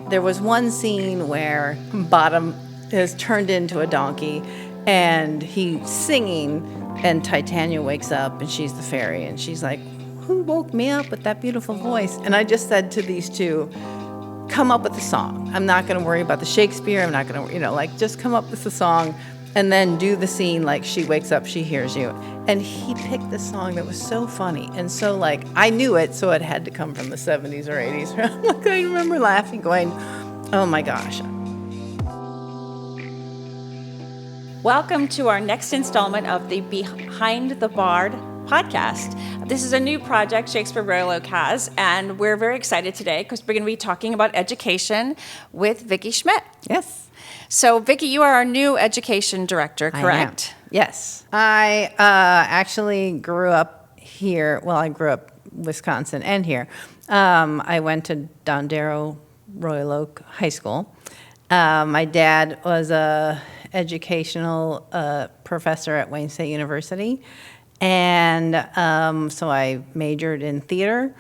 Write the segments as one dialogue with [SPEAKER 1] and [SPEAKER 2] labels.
[SPEAKER 1] there was one scene where Bottom is turned into a donkey, and he's singing, and Titania wakes up, and she's the fairy, and she's like, who woke me up with that beautiful voice? And I just said to these two, come up with a song. I'm not going to worry about the Shakespeare. I'm not going to, just come up with a song and then do the scene like she wakes up, she hears you. And he picked this song that was so funny. And so, I knew it, so it had to come from the 70s or 80s. I remember laughing, going, oh my gosh.
[SPEAKER 2] Welcome to our next installment of the Behind the Bard podcast. This is a new project Shakespeare Royal Oak has, and we're very excited today because we're going to be talking about education with Vickie Schmitt.
[SPEAKER 1] Yes.
[SPEAKER 2] So, Vickie, you are our new education director, correct?
[SPEAKER 1] I am. Yes. I actually grew up here. Well, I grew up Wisconsin and here. I went to Dondero Royal Oak High School. My dad was a educational professor at Wayne State University. And so I majored in theater.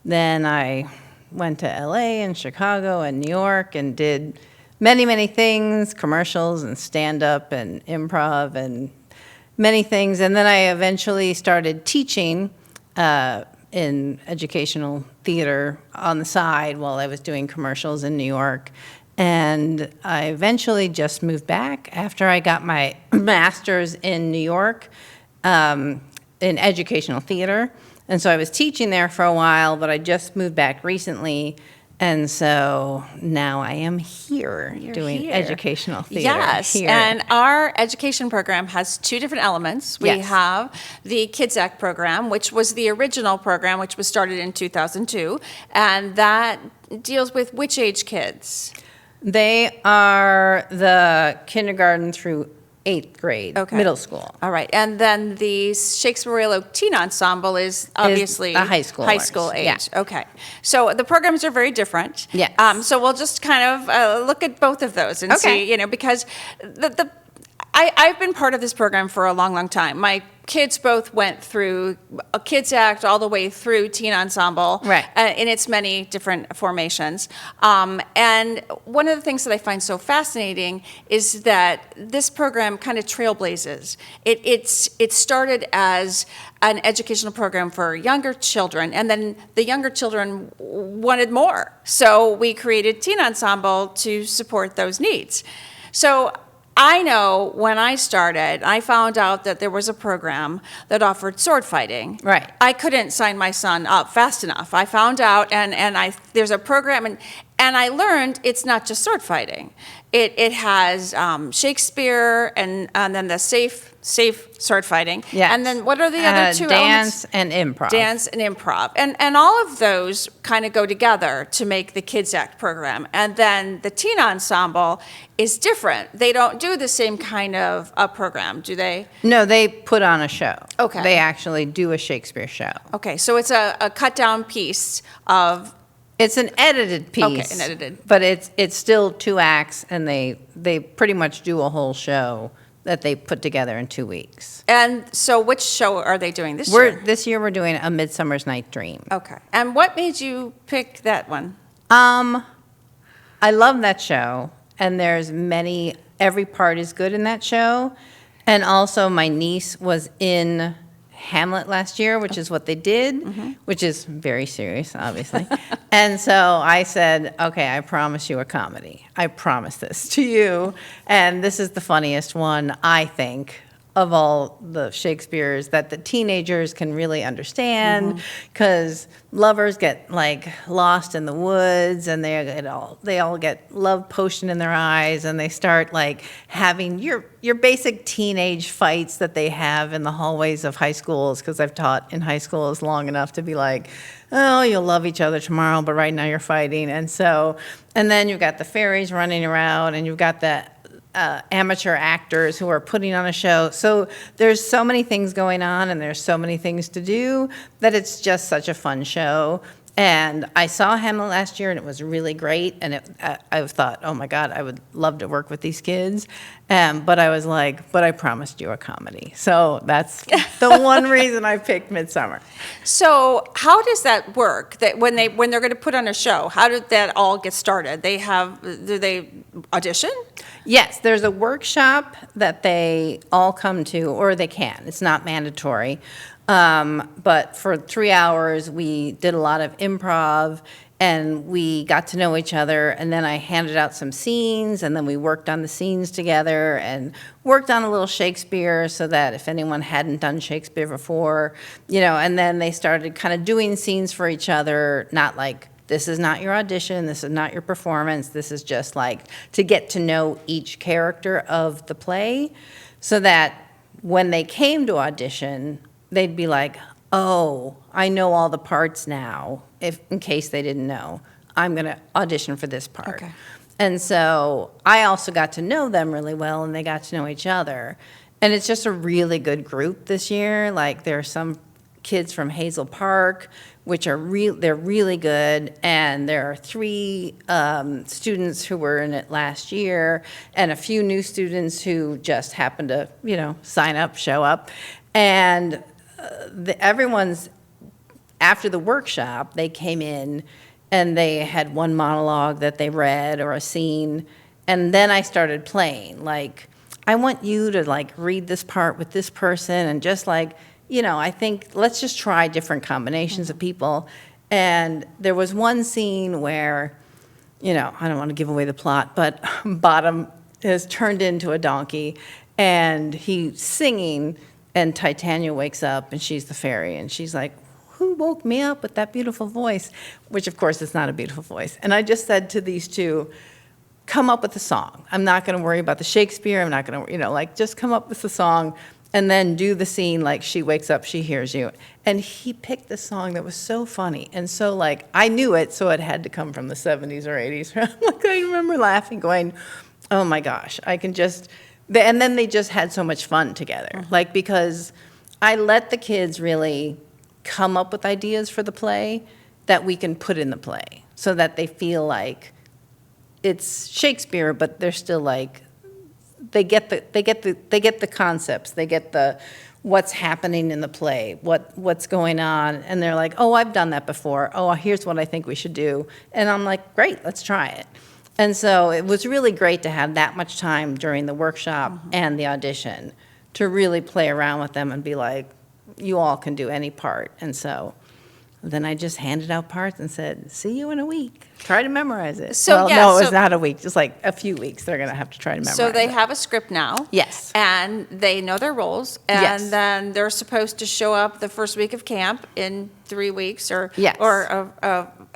[SPEAKER 1] Then I went to LA and Chicago and New York and did many, many things, commercials and stand-up and improv and many things. And then I eventually started teaching in educational theater on the side while I was doing commercials in New York. And I eventually just moved back after I got my master's in New York in educational theater. And so I was teaching there for a while, but I just moved back recently. And so now I am here doing educational theater.
[SPEAKER 2] Yes, and our education program has two different elements. We have the KidsAct program, which was the original program, which was started in 2002, and that deals with which age kids?
[SPEAKER 1] They are the kindergarten through 8th grade, middle school.
[SPEAKER 2] All right, and then the Shakespeare Royal Oak Teen Ensemble is obviously
[SPEAKER 1] the high school
[SPEAKER 2] age.
[SPEAKER 1] Yeah.
[SPEAKER 2] Okay, so the programs are very different.
[SPEAKER 1] Yes.
[SPEAKER 2] So we'll just kind of look at both of those and see, because I've been part of this program for a long, long time. My kids both went through a KidsAct all the way through Teen Ensemble in its many different formations. And one of the things that I find so fascinating is that this program kind of trailblazes. It started as an educational program for younger children, and then the younger children wanted more. So we created Teen Ensemble to support those needs. So I know when I started, I found out that there was a program that offered sword fighting.
[SPEAKER 1] Right.
[SPEAKER 2] I couldn't sign my son up fast enough. I found out, and there's a program, and I learned it's not just sword fighting. It has Shakespeare, and then the safe sword fighting.
[SPEAKER 1] Yes.
[SPEAKER 2] And then what are the other two
[SPEAKER 1] elements?
[SPEAKER 2] Dance
[SPEAKER 1] and improv.
[SPEAKER 2] Dance and improv. And all of those kind of go together to make the KidsAct program. And then the Teen Ensemble is different. They don't do the same kind of a program, do they?
[SPEAKER 1] No, they put on a show.
[SPEAKER 2] Okay.
[SPEAKER 1] They actually do a Shakespeare show.
[SPEAKER 2] Okay, so it's a cut-down piece of...
[SPEAKER 1] It's an edited piece.
[SPEAKER 2] Okay, an edited.
[SPEAKER 1] But it's still 2 acts, and they pretty much do a whole show that they put together in 2 weeks.
[SPEAKER 2] And so which show are they doing this year?
[SPEAKER 1] This year we're doing A Midsummer's Night Dream.
[SPEAKER 2] Okay. And what made you pick that one?
[SPEAKER 1] I love that show, and every part is good in that show. And also my niece was in Hamlet last year, which is what they did, which is very serious, obviously. And so I said, okay, I promise you a comedy. I promise this to you. And this is the funniest one, I think, of all the Shakespeares that the teenagers can really understand, because lovers get lost in the woods, and they all get love potion in their eyes, and they start having your basic teenage fights that they have in the hallways of high schools, because I've taught in high schools long enough to be oh, you'll love each other tomorrow, but right now you're fighting. And then you've got the fairies running around, and you've got the amateur actors who are putting on a show. So there's so many things going on, and there's so many things to do, that it's just such a fun show. And I saw Hamlet last year, and it was really great. And I thought, oh my God, I would love to work with these kids. But I was like, but I promised you a comedy. So that's the one reason I picked Midsummer.
[SPEAKER 2] So how does that work? That when they're going to put on a show, how did that all get started? Do they audition?
[SPEAKER 1] Yes, there's a workshop that they all come to, or they can. It's not mandatory. But for 3 hours, we did a lot of improv, and we got to know each other, and then I handed out some scenes, and then we worked on the scenes together and worked on a little Shakespeare so that if anyone hadn't done Shakespeare before, and then they started kind of doing scenes for each other, not like, this is not your audition, this is not your performance, this is just like to get to know each character of the play so that when they came to audition, they'd be like, oh, I know all the parts now, in case they didn't know. I'm going to audition for this part.
[SPEAKER 2] Okay.
[SPEAKER 1] And so I also got to know them really well, and they got to know each other. And it's just a really good group this year. Like, there are some kids from Hazel Park, which are they're really good, and there are 3 students who were in it last year, and a few new students who just happened to, sign up, show up. And everyone's, after the workshop, they came in and they had one monologue that they read or a scene, and then I started playing. Like, I want you to like read this part with this person, and just like, I think let's just try different combinations of people. And there was one scene where, I don't want to give away the plot, but Bottom is turned into a donkey, and he's singing. And Titania wakes up, and she's the fairy, and she's like, who woke me up with that beautiful voice? Which, of course, is not a beautiful voice. And I just said to these 2, come up with a song. I'm not going to worry about the Shakespeare. I'm not going to, just come up with a song, and then do the scene like she wakes up, she hears you. And he picked a song that was so funny. And so, I knew it, so it had to come from the 70s or 80s. I remember laughing, going, oh, my gosh, I can just... And then they just had so much fun together, because I let the kids really come up with ideas for the play that we can put in the play, so that they feel like it's Shakespeare, but they're still like, they get the concepts, they get the what's happening in the play, what's going on, and they're like, oh, I've done that before. Oh, here's what I think we should do, and I'm like, great, let's try it. And so it was really great to have that much time during the workshop and the audition to really play around with them and be like, you all can do any part. And so then I just handed out parts and said, see you in a week. Try to memorize it.
[SPEAKER 2] So,
[SPEAKER 1] no, it was not a week, just like a few weeks they're going to have to try to memorize it.
[SPEAKER 2] So they have a script now.
[SPEAKER 1] Yes.
[SPEAKER 2] And they know their roles. And
[SPEAKER 1] Yes.
[SPEAKER 2] then they're supposed to show up the first week of camp in 3 weeks or
[SPEAKER 1] Yes.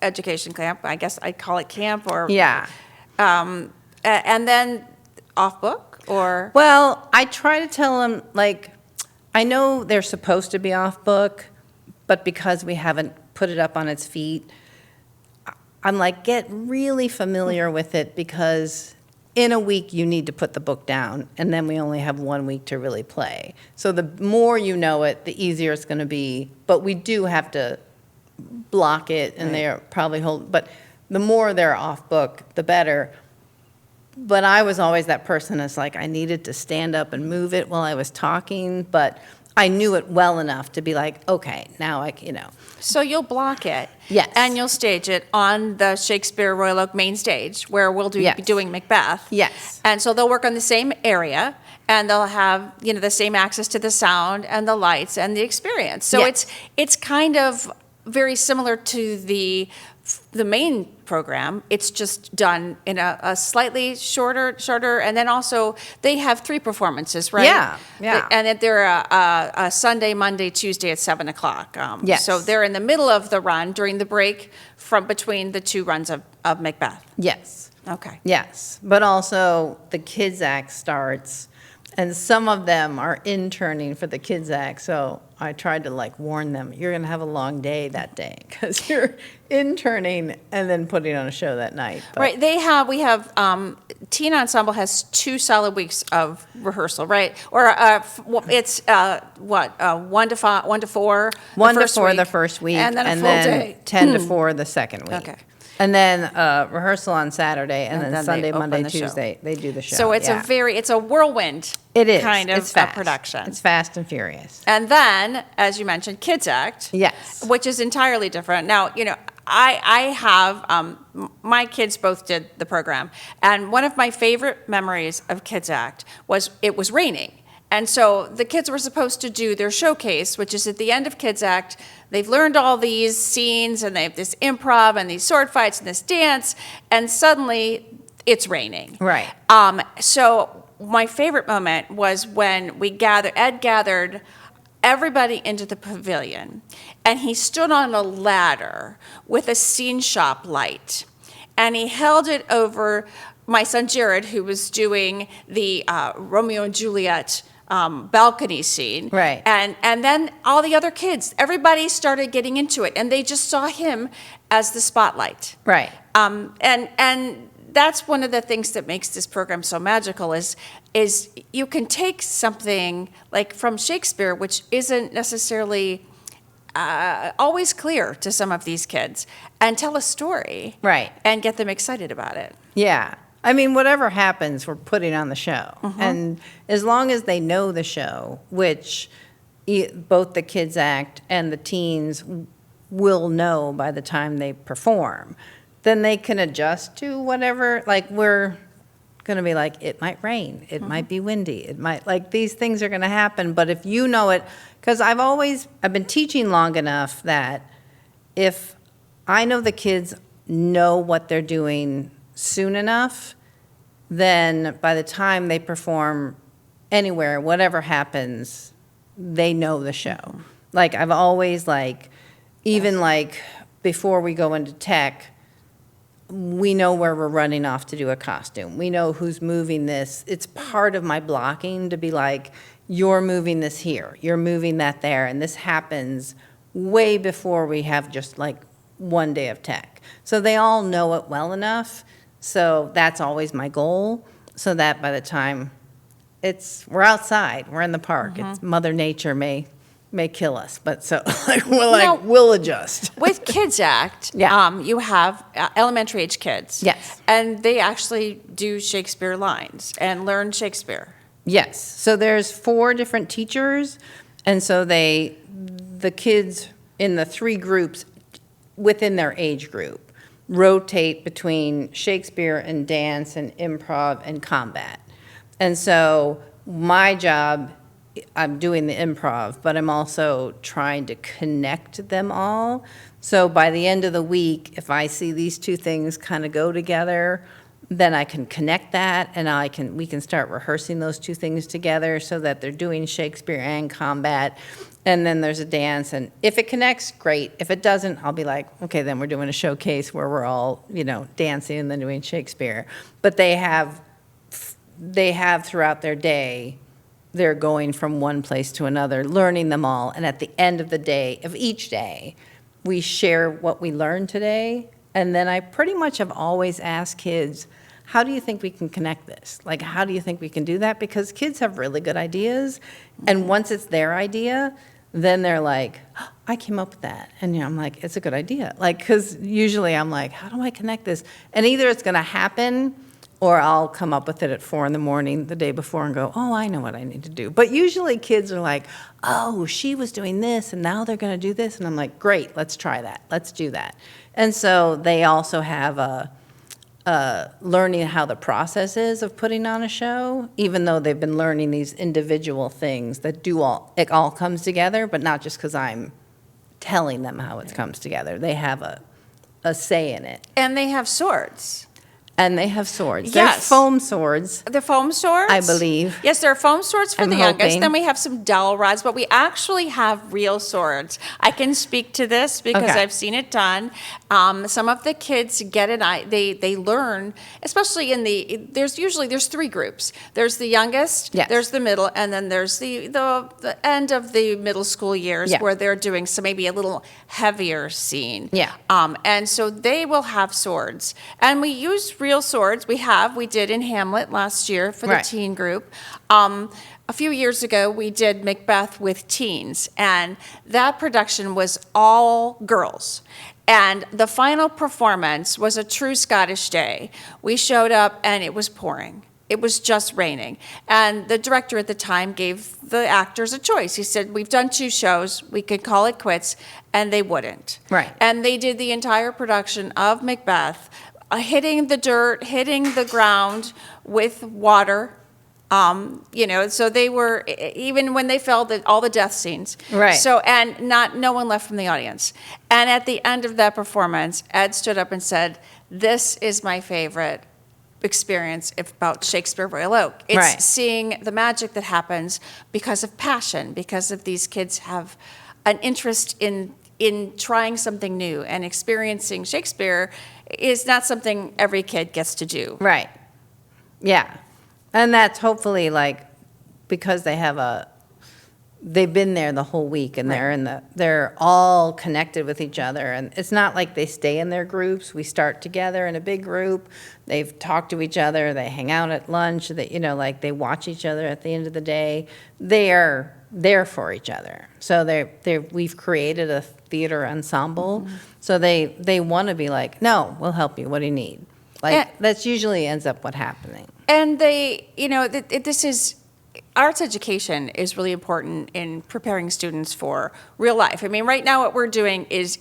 [SPEAKER 2] education camp. I guess I'd call it camp or.
[SPEAKER 1] Yeah.
[SPEAKER 2] And then off book or?
[SPEAKER 1] Well, I try to tell them, I know they're supposed to be off book, but because we haven't put it up on its feet, I'm like, get really familiar with it, because in a week you need to put the book down, and then we only have 1 week to really play. So the more you know it, the easier it's going to be. But we do have to block it, and they're probably but the more they're off book, the better. But I was always that person that's like, I needed to stand up and move it while I was talking, but I knew it well enough to be like, okay, now
[SPEAKER 2] So you'll block it.
[SPEAKER 1] Yes.
[SPEAKER 2] And you'll stage it on the Shakespeare Royal Oak main stage where we'll be
[SPEAKER 1] Yes.
[SPEAKER 2] doing Macbeth.
[SPEAKER 1] Yes.
[SPEAKER 2] And so they'll work on the same area, and they'll have, the same access to the sound and the lights and the experience. So
[SPEAKER 1] Yes.
[SPEAKER 2] it's kind of very similar to the main program. It's just done in a slightly shorter, and then also they have 3 performances, right?
[SPEAKER 1] Yeah.
[SPEAKER 2] And they're a Sunday, Monday, Tuesday at 7:00.
[SPEAKER 1] Yes.
[SPEAKER 2] So they're in the middle of the run during the break from between the 2 runs of Macbeth.
[SPEAKER 1] Yes.
[SPEAKER 2] Okay.
[SPEAKER 1] Yes. But also the KidsAct starts And some of them are interning for the KidsAct, so I tried to like warn them, you're gonna have a long day that day, because you're interning and then putting on a show that night. But-
[SPEAKER 2] Right, we have, Teen Ensemble has 2 solid weeks of rehearsal, right? Or, it's, 1 to 4?
[SPEAKER 1] 1 to
[SPEAKER 2] first
[SPEAKER 1] 4
[SPEAKER 2] week,
[SPEAKER 1] the first week,
[SPEAKER 2] and then a full day.
[SPEAKER 1] 10 to 4 the second week.
[SPEAKER 2] Okay.
[SPEAKER 1] And then rehearsal on Saturday, and then
[SPEAKER 2] then
[SPEAKER 1] Sunday,
[SPEAKER 2] they open
[SPEAKER 1] Monday,
[SPEAKER 2] the show.
[SPEAKER 1] Tuesday, they do the show.
[SPEAKER 2] So it's
[SPEAKER 1] yeah.
[SPEAKER 2] it's a whirlwind.
[SPEAKER 1] It is.
[SPEAKER 2] Kind of
[SPEAKER 1] It's fast.
[SPEAKER 2] production.
[SPEAKER 1] It's fast and furious.
[SPEAKER 2] And then, as you mentioned, KidsAct.
[SPEAKER 1] Yes.
[SPEAKER 2] Which is entirely different. Now, I have, my kids both did the program, and one of my favorite memories of KidsAct was it was raining. And so the kids were supposed to do their showcase, which is at the end of KidsAct. They've learned all these scenes, and they have this improv and these sword fights and this dance, and suddenly it's raining.
[SPEAKER 1] Right.
[SPEAKER 2] So my favorite moment was when Ed gathered everybody into the pavilion, and he stood on a ladder with a scene shop light, and he held it over my son Jared, who was doing the Romeo and Juliet balcony scene.
[SPEAKER 1] Right.
[SPEAKER 2] And then all the other kids, everybody started getting into it, and they just saw him as the spotlight.
[SPEAKER 1] Right.
[SPEAKER 2] And that's one of the things that makes this program so magical is you can take something like from Shakespeare, which isn't necessarily always clear to some of these kids, and tell a story.
[SPEAKER 1] Right.
[SPEAKER 2] And get them excited about it.
[SPEAKER 1] Yeah. I mean, whatever happens, we're putting on the show. And as long as they know the show, which both the KidsAct and the teens will know by the time they perform, then they can adjust to whatever, like we're going to be like, it might rain, it might be windy, it might, like these things are going to happen. But if you know it, because I've been teaching long enough that if I know the kids know what they're doing soon enough, then by the time they perform anywhere, whatever happens, they know the show. Like I've always even before we go into tech, we know where we're running off to do a costume. We know who's moving this. It's part of my blocking to be like, you're moving this here, you're moving that there, and this happens way before we have just like one day of tech. So they all know it well enough. So that's always my goal, so that by the time we're outside, we're in the park. It's Mother Nature may kill us, but so we'll adjust.
[SPEAKER 2] With KidsAct, you have elementary age kids.
[SPEAKER 1] Yes.
[SPEAKER 2] And they actually do Shakespeare lines and learn Shakespeare.
[SPEAKER 1] Yes. So there's 4 different teachers, and so the kids in the 3 groups within their age group rotate between Shakespeare and dance and improv and combat. And so my job, I'm doing the improv, but I'm also trying to connect them all. So by the end of the week, if I see these 2 things kind of go together, then I can connect that, and we can start rehearsing those 2 things together so that they're doing Shakespeare and combat. And then there's a dance, and if it connects, great. If it doesn't, I'll be like, okay, then we're doing a showcase where we're all, dancing and then doing Shakespeare. But they have throughout their day, they're going from one place to another, learning them all. And at the end of the day, of each day, we share what we learned today. And then I pretty much have always asked kids, how do you think we can connect this? Like, how do you think we can do that? Because kids have really good ideas. And once it's their idea, then they're like, oh, I came up with that. And I'm like, it's a good idea. Like, because usually I'm like, how do I connect this? And either it's going to happen, or I'll come up with it at 4 a.m. the day before and go, oh, I know what I need to do. But usually kids are like, oh, she was doing this, and now they're going to do this. And I'm like, great, let's try that. Let's do that. And so they also have learning how the process is of putting on a show, even though they've been learning these individual things that it all comes together, but not just because I'm telling them how it comes together. They have a say in it.
[SPEAKER 2] And they have swords.
[SPEAKER 1] And they have swords.
[SPEAKER 2] Yes.
[SPEAKER 1] They're foam swords.
[SPEAKER 2] The foam swords?
[SPEAKER 1] I believe.
[SPEAKER 2] Yes, there are foam swords for
[SPEAKER 1] I'm
[SPEAKER 2] the youngest.
[SPEAKER 1] hoping.
[SPEAKER 2] Then we have some dowel rods, but we actually have real swords. I can speak to this because
[SPEAKER 1] Okay.
[SPEAKER 2] I've seen it done. Some of the kids get it. They learn, especially there's three groups. There's the youngest,
[SPEAKER 1] Yes.
[SPEAKER 2] there's the middle, and then there's the end of the middle school years
[SPEAKER 1] Yeah.
[SPEAKER 2] where they're doing some maybe a little heavier scene.
[SPEAKER 1] Yeah.
[SPEAKER 2] And so they will have swords. And we use real swords. We did in Hamlet last year for the
[SPEAKER 1] Right.
[SPEAKER 2] teen group. A few years ago, we did Macbeth with teens, and that production was all girls. And the final performance was a true Scottish day. We showed up, and it was pouring. It was just raining. And the director at the time gave the actors a choice. He said, we've done 2 shows, we could call it quits, and they wouldn't.
[SPEAKER 1] Right.
[SPEAKER 2] And they did the entire production of Macbeth, hitting the dirt, hitting the ground with water. So they were, even when they fell, all the death scenes.
[SPEAKER 1] Right.
[SPEAKER 2] So, and no one left from the audience. And at the end of that performance, Ed stood up and said, this is my favorite experience about Shakespeare Royal Oak. It's
[SPEAKER 1] Right.
[SPEAKER 2] seeing the magic that happens because of passion, because of these kids have an interest in trying something new, and experiencing Shakespeare is not something every kid gets to do.
[SPEAKER 1] Right. Yeah. And that's hopefully like, because they've been there the whole week, and they're all connected with each other. And it's not like they stay in their groups. We start together in a big group. They've talked to each other. They hang out at lunch. They watch each other at the end of the day. They are there for each other. So we've created a theater ensemble.
[SPEAKER 2] Mm-hmm.
[SPEAKER 1] So they want to be like, no, we'll help you. What do you need? That's usually ends up what happening.
[SPEAKER 2] And this is, arts education is really important in preparing students for real life. I mean, right now what we're doing is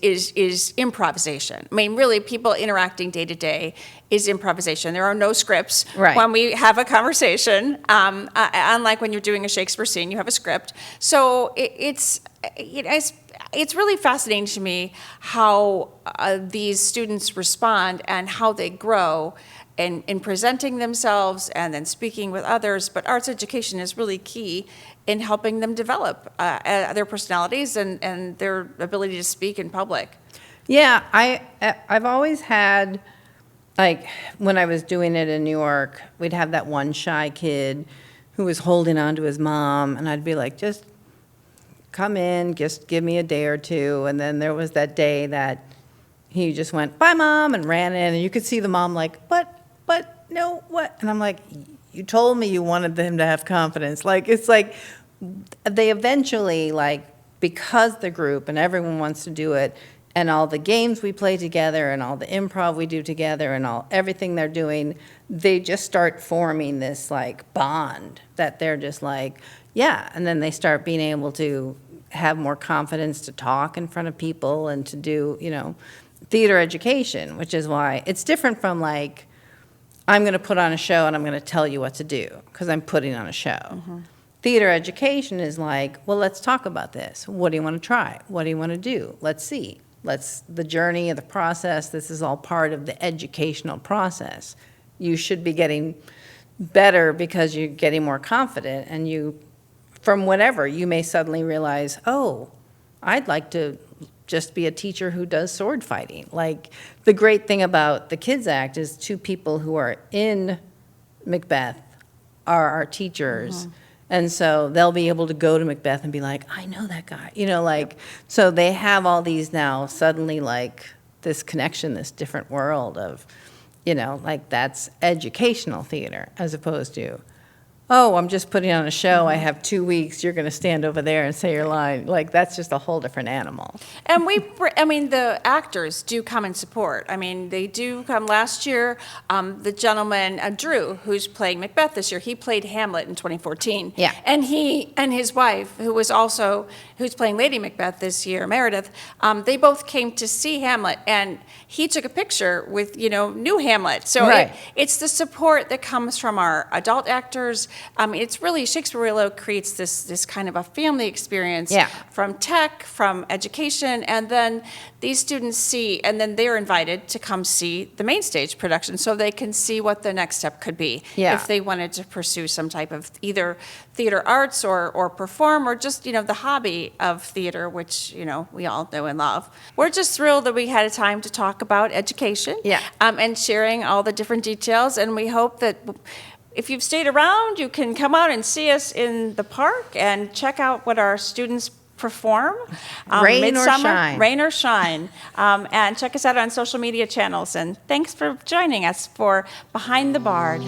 [SPEAKER 2] improvisation. I mean, really, people interacting day to day is improvisation. There are no scripts
[SPEAKER 1] Right.
[SPEAKER 2] when we have a conversation. Unlike when you're doing a Shakespeare scene, you have a script. So it's really fascinating to me how these students respond and how they grow in presenting themselves and then speaking with others. But arts education is really key in helping them develop their personalities and their ability to speak in public.
[SPEAKER 1] Yeah, I've always had, like, when I was doing it in New York, we'd have that one shy kid who was holding on to his mom, and I'd be like, just come in, just give me a day or two. And then there was that day that he just went, bye, Mom, and ran in, and you could see the mom like, but, no, what? And I'm like, you told me you wanted him to have confidence. Like, it's like they eventually, like, because the group and everyone wants to do it, and all the games we play together and all the improv we do together and everything they're doing, they just start forming this, like, bond that they're just like, yeah. And then they start being able to have more confidence to talk in front of people and to do, theater education, which is why it's different from, like, I'm going to put on a show and I'm going to tell you what to do because I'm putting on a show. Mm-hmm. Theater education is like, well, let's talk about this. What do you want to try? What do you want to do? Let's see. The journey of the process, this is all part of the educational process. You should be getting better because you're getting more confident, and from whatever, you may suddenly realize, oh, I'd like to just be a teacher who does sword fighting. Like, the great thing about the KidsAct is 2 people who are in Macbeth are our teachers. Mm-hmm. And so they'll be able to go to Macbeth and be like, I know that guy, so they have all these now suddenly, like, this connection, this different world of, that's educational theater as opposed to, oh, I'm just putting on a show. I have 2 weeks. You're going to stand over there and say your line. Like, that's just a whole different animal.
[SPEAKER 2] And the actors do come in support. I mean, they do come. Last year, the gentleman, Drew, who's playing Macbeth this year, he played Hamlet in 2014.
[SPEAKER 1] Yeah.
[SPEAKER 2] And he and his wife, who's playing Lady Macbeth this year, Meredith, they both came to see Hamlet, and he took a picture with, new Hamlet. So
[SPEAKER 1] right.
[SPEAKER 2] It's the support that comes from our adult actors it's really, Shakespeare Royal Oak creates this kind of a family experience
[SPEAKER 1] Yeah.
[SPEAKER 2] from tech, from education, and then these students see, and then they're invited to come see the main stage production so they can see what the next step could be
[SPEAKER 1] Yeah.
[SPEAKER 2] if they wanted to pursue some type of either theater arts or perform, or just, the hobby of theater, which, we all know and love. We're just thrilled that we had a time to talk about education,
[SPEAKER 1] Yeah.
[SPEAKER 2] and sharing all the different details, and we hope that if you've stayed around, you can come out and see us in the park and check out what our students perform.
[SPEAKER 1] Rain or
[SPEAKER 2] Midsummer,
[SPEAKER 1] shine.
[SPEAKER 2] Rain or shine. And check us out on social media channels. And thanks for joining us for Behind the Bard.